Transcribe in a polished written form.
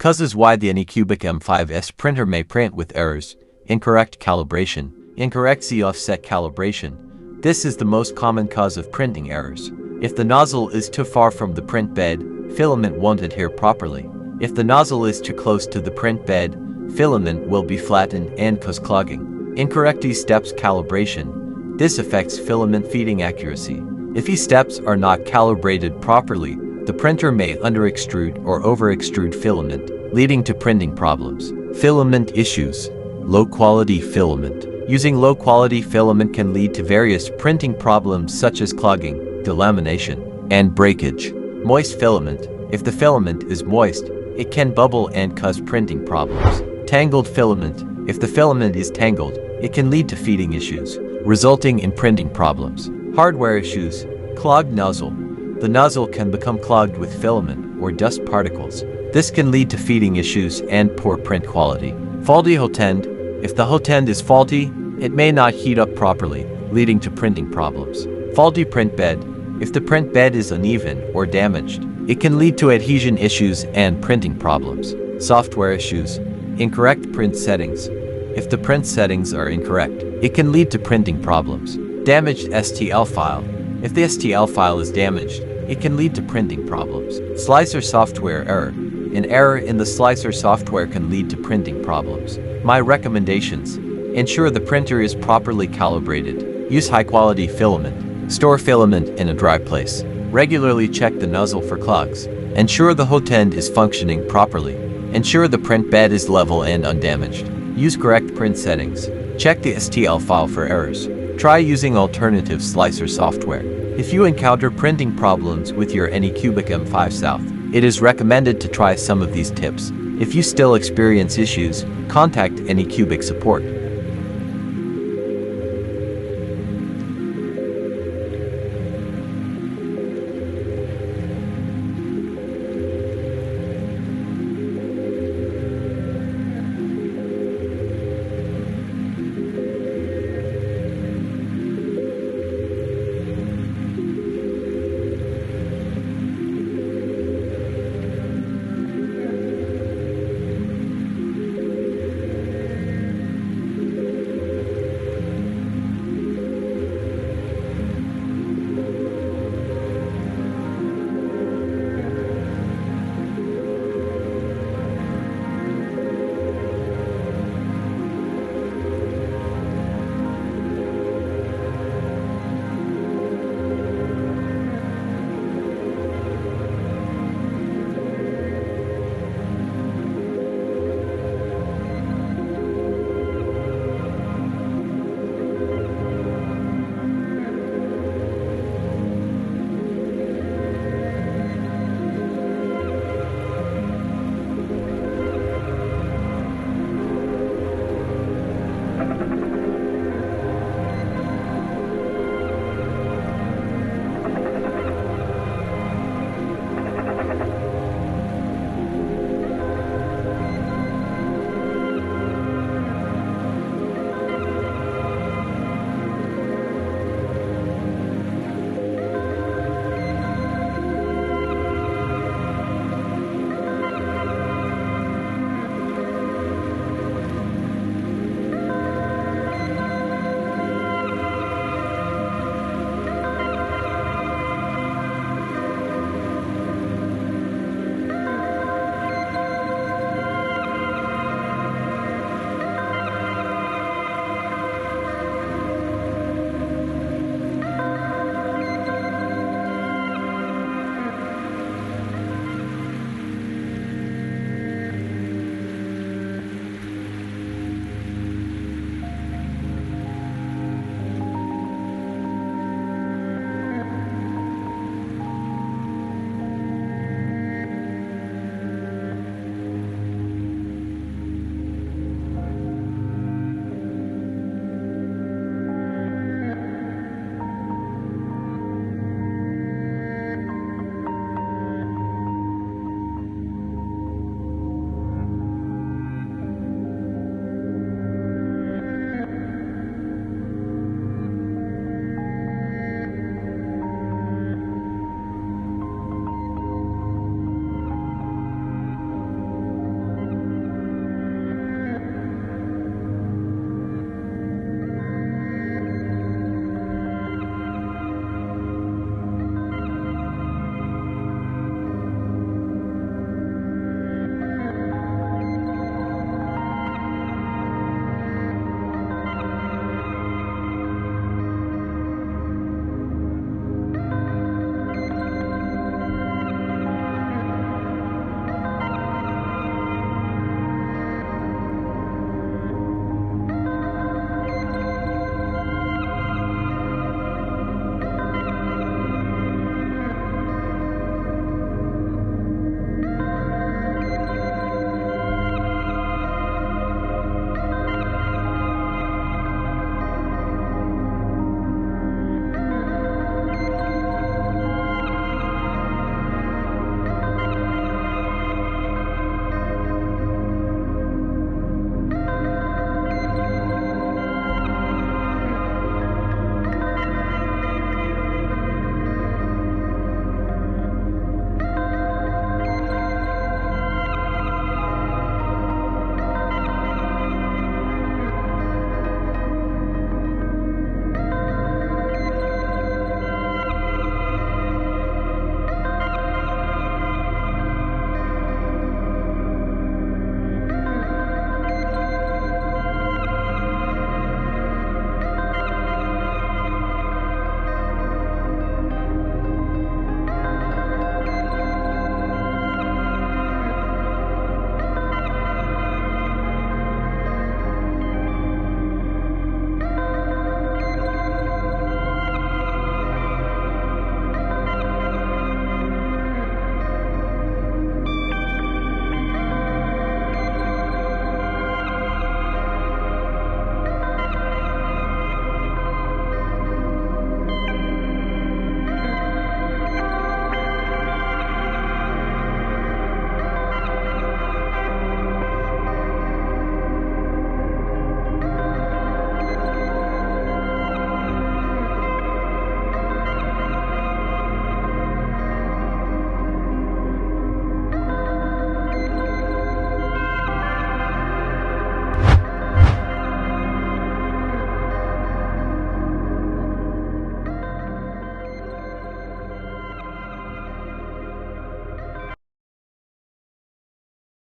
Causes why the Anycubic M5S printer may print with errors: incorrect calibration, incorrect Z-offset calibration. This is the most common cause of printing errors. If the nozzle is too far from the print bed, filament won't adhere properly. If the nozzle is too close to the print bed, filament will be flattened and cause clogging. Incorrect E-steps calibration. This affects filament feeding accuracy. If E-steps are not calibrated properly, the printer may under-extrude or over-extrude filament, leading to printing problems. Filament issues. Low-quality filament. Using low-quality filament can lead to various printing problems such as clogging, delamination, and breakage. Moist filament. If the filament is moist, it can bubble and cause printing problems. Tangled filament. If the filament is tangled, it can lead to feeding issues, resulting in printing problems. Hardware issues. Clogged nozzle. The nozzle can become clogged with filament or dust particles. This can lead to feeding issues and poor print quality. Faulty hot end. If the hot end is faulty, it may not heat up properly, leading to printing problems. Faulty print bed. If the print bed is uneven or damaged, it can lead to adhesion issues and printing problems. Software issues. Incorrect print settings. If the print settings are incorrect, it can lead to printing problems. Damaged STL file. If the STL file is damaged, it can lead to printing problems. Slicer software error. An error in the slicer software can lead to printing problems. My recommendations: ensure the printer is properly calibrated. Use high-quality filament. Store filament in a dry place. Regularly check the nozzle for clogs. Ensure the hot end is functioning properly. Ensure the print bed is level and undamaged. Use correct print settings. Check the STL file for errors. Try using alternative slicer software. If you encounter printing problems with your Anycubic M5S, it is recommended to try some of these tips. If you still experience issues, contact Anycubic support.